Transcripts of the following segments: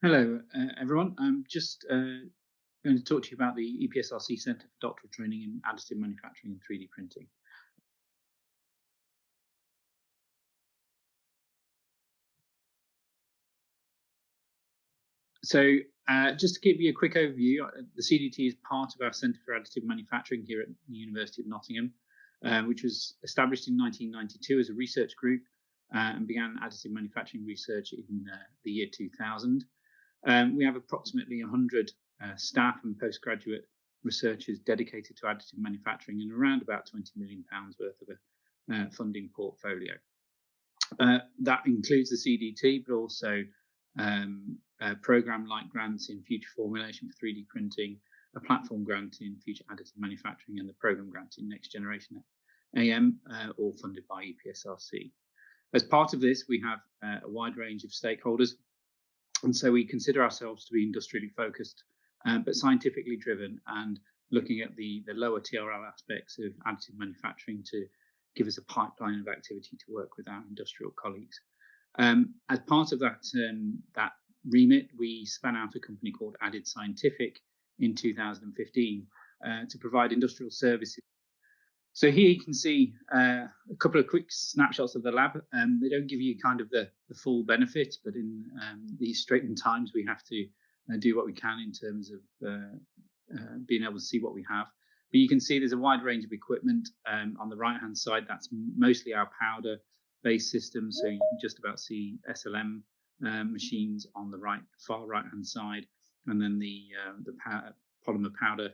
Hello, everyone. I'm just going to talk to you about the EPSRC Centre for Doctoral Training in Additive Manufacturing and 3D Printing. So just to give you a quick overview, the CDT is part of our Centre for Additive Manufacturing here at the University of Nottingham, which was established in 1992 as a research group and began additive manufacturing research in the year 2000. We have approximately 100 staff and postgraduate researchers dedicated to additive manufacturing and around about £20 million worth of a funding portfolio. That includes the CDT, but also program-like grants in future formulation for 3D printing, a platform grant in future additive manufacturing, and the program grant in next generation AM, all funded by EPSRC. As part of this, we have a wide range of stakeholders, and so we consider ourselves to be industrially focused, but scientifically driven, and looking at the lower TRL aspects of additive manufacturing to give us a pipeline of activity to work with our industrial colleagues. As part of that remit, we spun out a company called Added Scientific in 2015 to provide industrial services. So here you can see a couple of quick snapshots of the lab. They don't give you kind of the full benefit, but in these straitened times, we have to do what we can in terms of being able to see what we have. But you can see there's a wide range of equipment. On the right-hand side, that's mostly our powder-based system. So you can just about see SLM machines on the far right-hand side, and then the polymer powder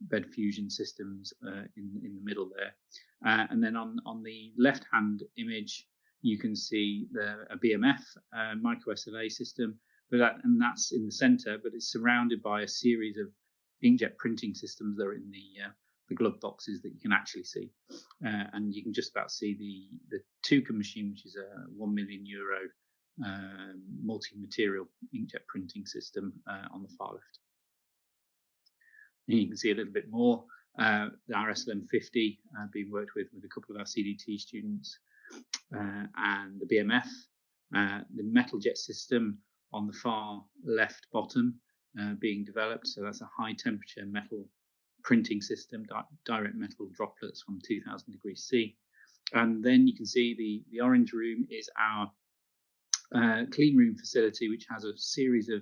bed fusion systems in the middle there. And then on the left-hand image, you can see a BMF micro SLA system, and that's in the center, but it's surrounded by a series of inkjet printing systems that are in the glove boxes that you can actually see. And you can just about see the Tuca machine, which is a €1 million multi-material inkjet printing system on the far left. And you can see a little bit more our SLM50 being worked with a couple of our CDT students, and the BMF, the metal jet system on the far left bottom being developed. So that's a high temperature metal printing system, direct metal droplets from 2000 degrees C. And then you can see the orange room is our clean room facility, which has a series of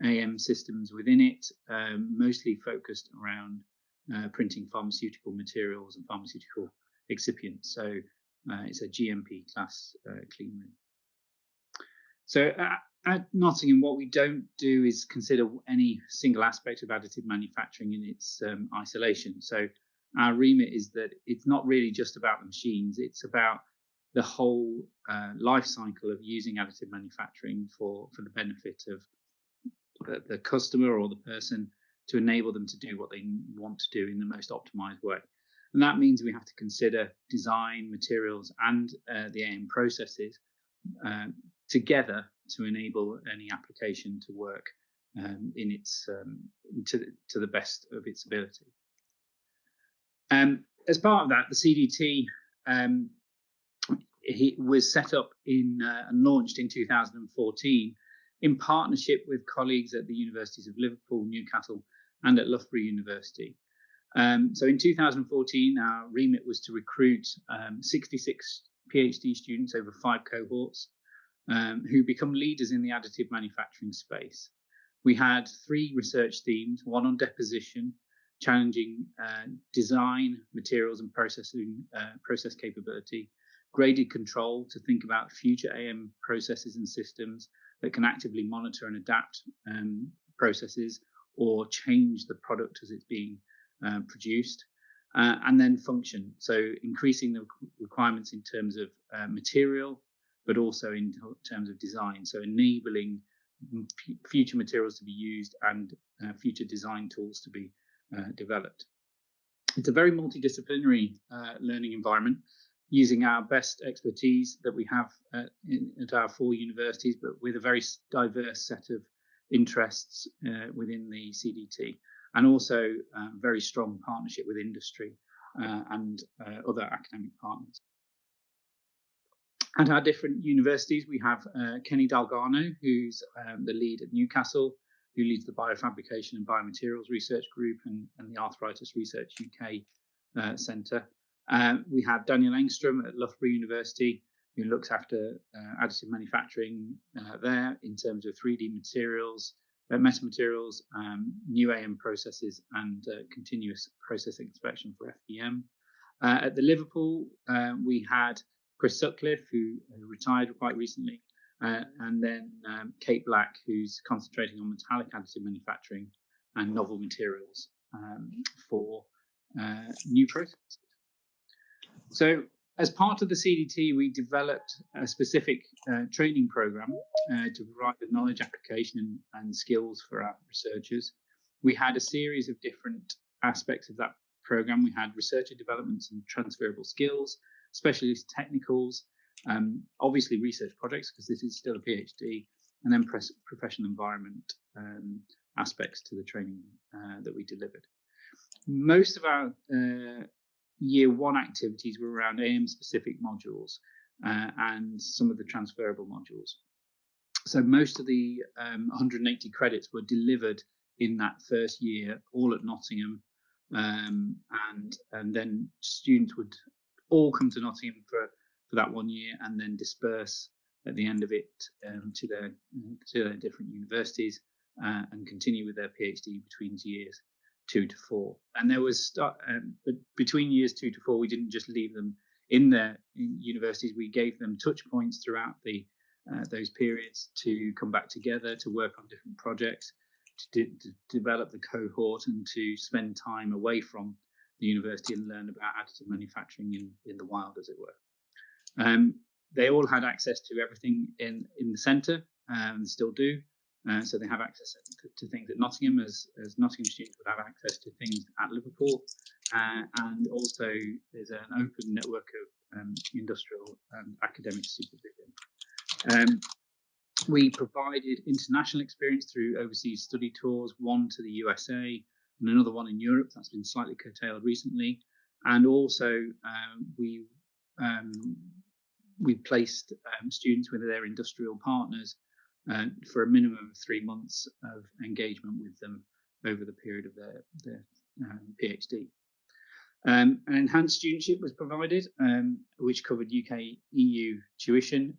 AM systems within it, mostly focused around printing pharmaceutical materials and pharmaceutical excipients. So it's a GMP class clean room. So at Nottingham, what we don't do is consider any single aspect of additive manufacturing in its isolation. So our remit is that it's not really just about the machines, it's about the whole life cycle of using additive manufacturing for the benefit of the customer or the person, to enable them to do what they want to do in the most optimized way. And that means we have to consider design, materials, and the AM processes together to enable any application to work in its to the best of its ability. As part of that, the CDT was set up and launched in 2014 in partnership with colleagues at the Universities of Liverpool, Newcastle, and at Loughborough University. So in 2014, our remit was to recruit 66 PhD students over 5 cohorts who become leaders in the additive manufacturing space. We had 3 research themes, one on deposition, challenging design, materials and process capability, graded control to think about future AM processes and systems that can actively monitor and adapt processes or change the product as it's being produced, and then function. So increasing the requirements in terms of material, but also in terms of design. So enabling future materials to be used and future design tools to be developed. It's a very multidisciplinary learning environment, using our best expertise that we have at our 4 universities, but with a very diverse set of interests within the CDT, and also very strong partnership with industry and other academic partners. At our different universities, we have Kenny Dalgano, who's the lead at Newcastle, who leads the Biofabrication and Biomaterials Research Group and the Arthritis Research UK Centre. We have Daniel Engstrom at Loughborough University, who looks after additive manufacturing there in terms of 3D materials, metamaterials, new AM processes, and continuous process inspection for FDM. At the Liverpool, we had Chris Sutcliffe, who retired quite recently, and then Kate Black, who's concentrating on metallic additive manufacturing and novel materials for new processes. So as part of the CDT, we developed a specific training program to provide the knowledge application and skills for our researchers. We had a series of different aspects of that program. We had researcher developments and transferable skills, specialist technicals, obviously research projects, because this is still a PhD, and then professional environment aspects to the training that we delivered. Most of our year one activities were around AM specific modules and some of the transferable modules. So most of the 180 credits were delivered in that first year, all at Nottingham, and then students would all come to Nottingham for that 1 year and then disperse at the end of it to their different universities and continue with their PhD between years 2 to 4. And there was but between years 2 to 4, we didn't just leave them in their universities. We gave them touch points throughout those periods to come back together, to work on different projects, to develop the cohort, and to spend time away from the university and learn about additive manufacturing in the wild, as it were. They all had access to everything in the centre, and still do. So they have access to things at Nottingham, as Nottingham students would have access to things at Liverpool. And also there's an open network of industrial and academic supervision. We provided international experience through overseas study tours, one to the USA and another one in Europe. That's been slightly curtailed recently. And also we placed students with their industrial partners for a minimum of 3 months of engagement with them over the period of their PhD. An enhanced studentship was provided, which covered UK EU tuition.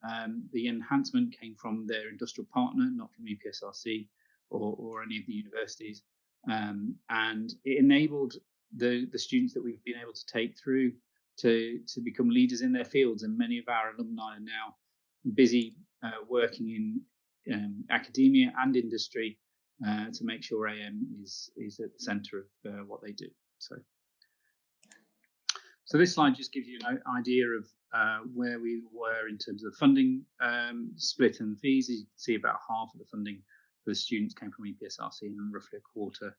The enhancement came from their industrial partner, not from EPSRC or any of the universities. And it enabled the students that we've been able to take through to become leaders in their fields. And many of our alumni are now busy working in academia and industry to make sure AM is at the centre of what they do. So this slide just gives you an idea of where we were in terms of funding split and fees. As you can see, about half of the funding for the students came from EPSRC and roughly a quarter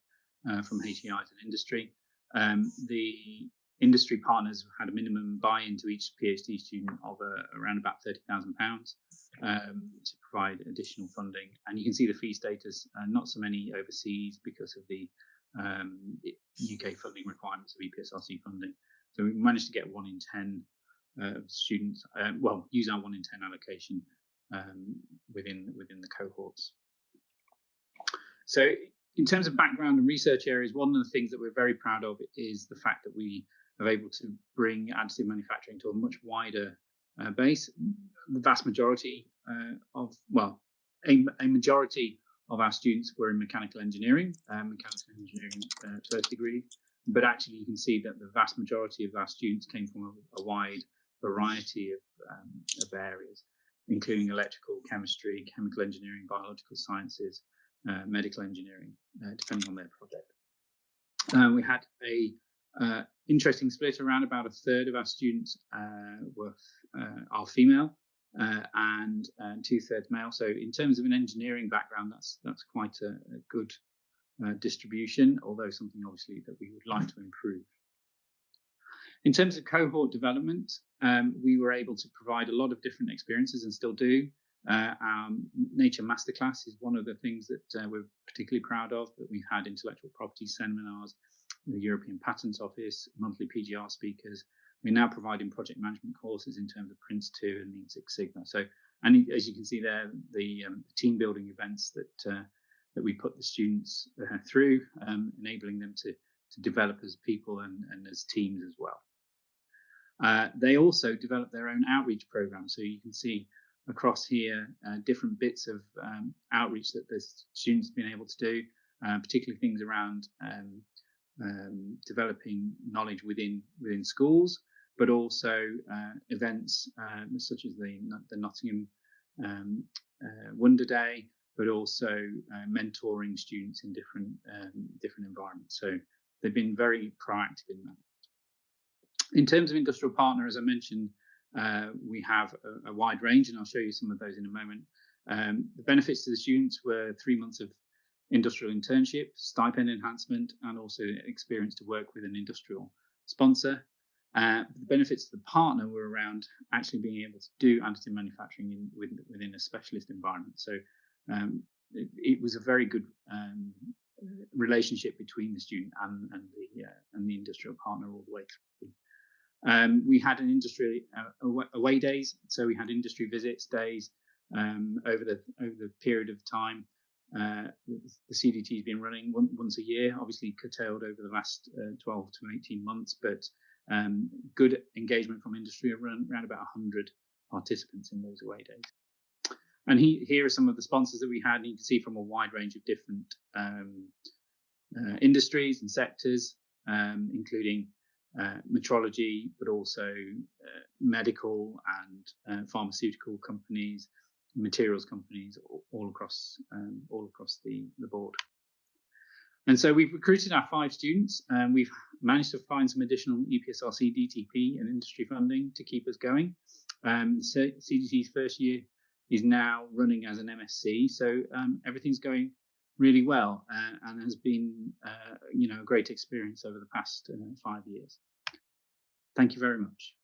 from HEIs and industry. The industry partners had a minimum buy-in to each PhD student of around about £30,000 to provide additional funding. And you can see the fee status, not so many overseas because of the UK funding requirements of EPSRC funding. So we managed to get 1 in 10 students, use our 1 in 10 allocation within the cohorts. So in terms of background and research areas, one of the things that we're very proud of is the fact that we are able to bring additive manufacturing to a much wider base. The vast majority a majority of our students were in mechanical engineering first degree. But actually, you can see that the vast majority of our students came from a wide variety of areas, including electrical, chemistry, chemical engineering, biological sciences, medical engineering, depending on their project. We had a interesting split. Around about a third of our students are female, and 2/3 male. So in terms of an engineering background, that's quite a good distribution, although something obviously that we would like to improve. In terms of cohort development, we were able to provide a lot of different experiences and still do. Our Nature Masterclass is one of the things that we're particularly proud of, but we had intellectual property seminars, the European Patent Office, monthly PGR speakers, we're now providing project management courses in terms of Prince 2 and Lean Six Sigma. So, and as you can see there, the team building events that we put the students through, enabling them to develop as people and as teams as well. They also developed their own outreach program. So you can see across here different bits of outreach that the students have been able to do, particularly things around developing knowledge within schools, but also events such as the Nottingham Wonder Day, but also mentoring students in different environments. So they've been very proactive in that. In terms of industrial partner, as I mentioned, we have a wide range, and I'll show you some of those in a moment. The benefits to the students were 3 months of industrial internship, stipend enhancement, and also experience to work with an industrial sponsor. The benefits to the partner were around actually being able to do additive manufacturing within a specialist environment. So it was a very good relationship between the student and the industrial partner all the way through. We had an industry away days, so we had industry visits days over the period of time. The CDT has been running once a year, obviously curtailed over the last 12 to 18 months, but good engagement from industry, around about 100 participants in those away days. And here are some of the sponsors that we had, and you can see from a wide range of different industries and sectors, including metrology, but also medical and pharmaceutical companies, materials companies, all across the board. And so we've recruited our 5 students, and we've managed to find some additional EPSRC, DTP, and industry funding to keep us going. CDT's first year is now running as an MSc, so everything's going really well, and has been a great experience over the past 5 years. Thank you very much.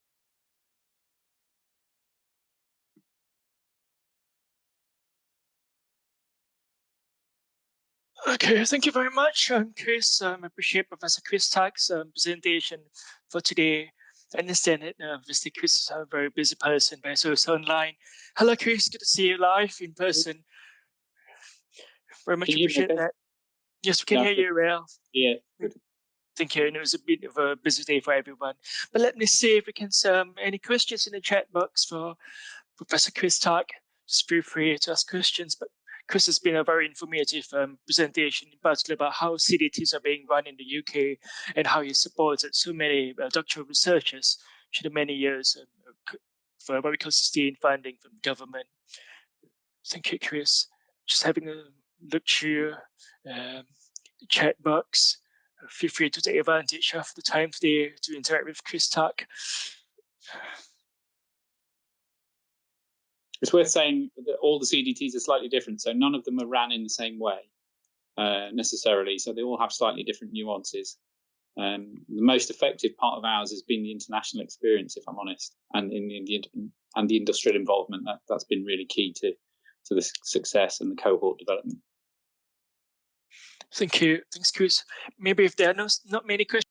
Okay, thank you very much, Chris. I appreciate Professor Chris Tuck's presentation for today. I understand that obviously Chris is a very busy person, but also online. Hello, Chris. Good to see you live in person. Very much appreciate that. Yes, we can hear you well. Yeah, good. Thank you. And it was a bit of a busy day for everyone. But let me see if we can any questions in the chat box for Professor Chris Tuck. Just feel free to ask questions. But Chris has been a very informative presentation, in particular about how CDTs are being run in the UK and how he supported so many doctoral researchers through the many years for very consistent funding from the government. Thank you, Chris. Just having a look through the chat box. Feel free to take advantage of the time today to interact with Chris Tuck. It's worth saying that all the CDTs are slightly different, so none of them are ran in the same way necessarily. So they all have slightly different nuances. The most effective part of ours has been the international experience, if I'm honest, and the industrial involvement. That's been really key to the success and the cohort development. Thank you. Thanks, Chris. Maybe if there are not many questions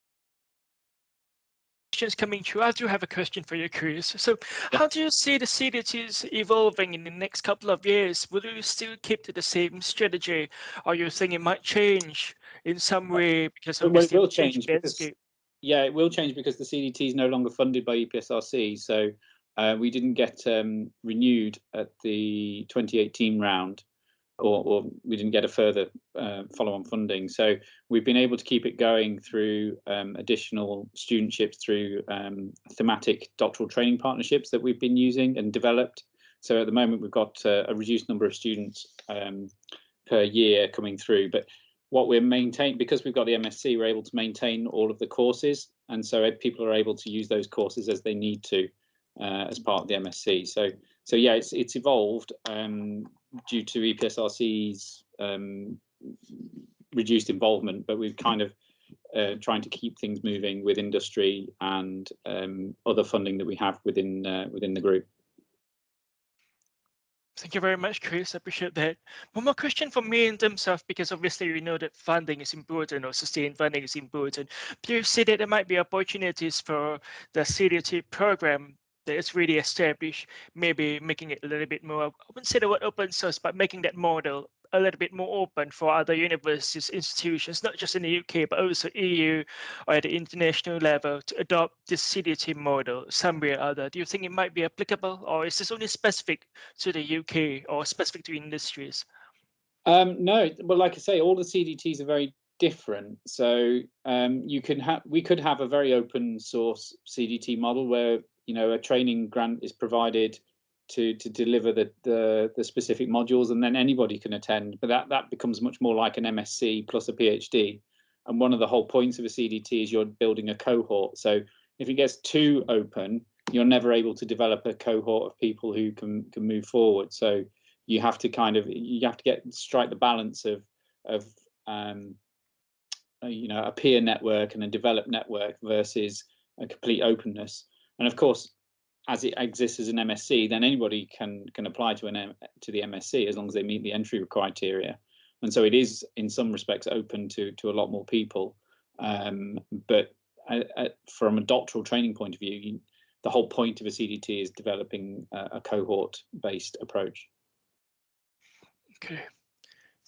coming through, I do have a question for you, Chris. So how do you see the CDTs evolving in the next couple of years? Will you still keep to the same strategy, or you think it might change in some way because of it will change because, yeah, it will change because the CDT is no longer funded by EPSRC. So we didn't get renewed at the 2018 round, or we didn't get a further follow-on funding. So we've been able to keep it going through additional studentships, through thematic doctoral training partnerships that we've been using and developed. So at the moment we've got a reduced number of students per year coming through. But what we're maintaining, because we've got the MSc, we're able to maintain all of the courses, and so people are able to use those courses as they need to as part of the MSc. So yeah, it's evolved due to EPSRC's reduced involvement, but we've kind of trying to keep things moving with industry and other funding that we have within the group. Thank you very much, Chris. I appreciate that. One more question for me in terms of, because obviously we know that funding is important, or sustained funding is important. Do you see that there might be opportunities for the CDT program that is really established, maybe making it a little bit more, I wouldn't say the word open source, but making that model a little bit more open for other universities, institutions, not just in the UK, but also EU or at the international level, to adopt this CDT model somewhere or other? Do you think it might be applicable, or is this only specific to the UK or specific to industries? No, well, like I say, all the CDTs are very different. So we could have a very open source CDT model where a training grant is provided to deliver the specific modules, and then anybody can attend. But that becomes much more like an MSc plus a PhD. And one of the whole points of a CDT is you're building a cohort. So if it gets too open, you're never able to develop a cohort of people who can move forward. So you have to strike the balance of a peer network and a developed network versus a complete openness. And of course, as it exists as an MSc, then anybody can apply to the MSc as long as they meet the entry criteria. And so it is, in some respects, open to a lot more people. But from a doctoral training point of view, the whole point of a CDT is developing a cohort-based approach. Okay,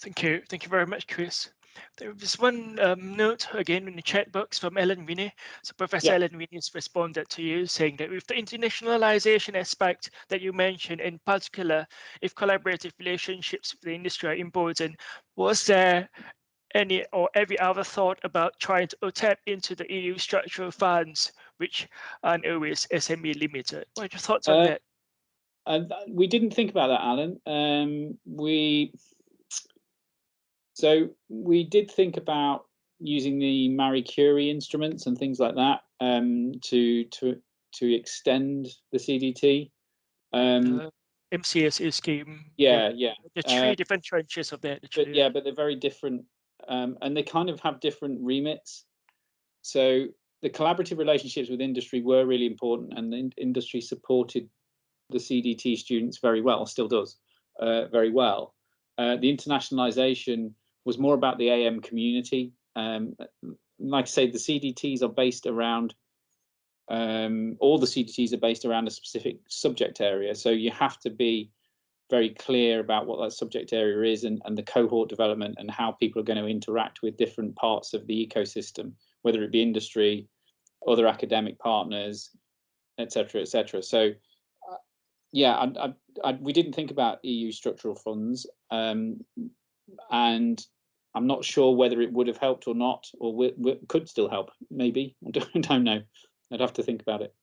thank you. Thank you very much, Chris. There was one note again in the chat box from Ellen Winnie. So Professor Ellen Winnie has responded to you saying that with the internationalization aspect that you mentioned, in particular, if collaborative relationships with the industry are important, was there any or every other thought about trying to tap into the EU structural funds, which aren't always SME limited? What are your thoughts on that? We didn't think about that, Alan. We did think about using the Marie Curie instruments and things like that to extend the CDT. MCSA scheme. Yeah. The three different tranches of that. But they're very different, and they kind of have different remits. So the collaborative relationships with industry were really important, and the industry supported the CDT students very well, still does very well. The internationalization was more about the AM community. Like I say, the CDTs are based around, all the CDTs are based around a specific subject area. So you have to be very clear about what that subject area is, and the cohort development and how people are going to interact with different parts of the ecosystem, whether it be industry, other academic partners, etc., etc. So yeah, we didn't think about EU structural funds, and I'm not sure whether it would have helped or not, or could still help. Maybe. I don't know. I'd have to think about it.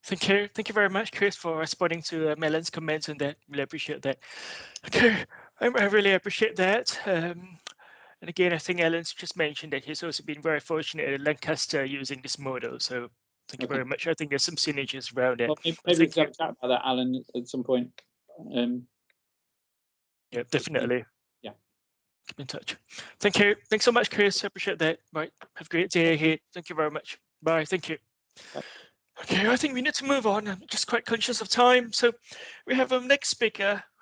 Thank you. Thank you very much, Chris, for responding to Melon's comments on that. Really appreciate that. Okay, I really appreciate that. And again, I think Alan's just mentioned that he's also been very fortunate at Lancaster using this model. So thank you very much. I think there's some synergies around it. Well, maybe we can have a chat about that, Alan, at some point. Yeah, definitely. Yeah. Keep in touch. Thank you. Thanks so much, Chris. I appreciate that. Right. Have a great day ahead. Thank you very much. Bye. Thank you. Bye. Okay, I think we need to move on. I'm just quite conscious of time. So we have our next speaker,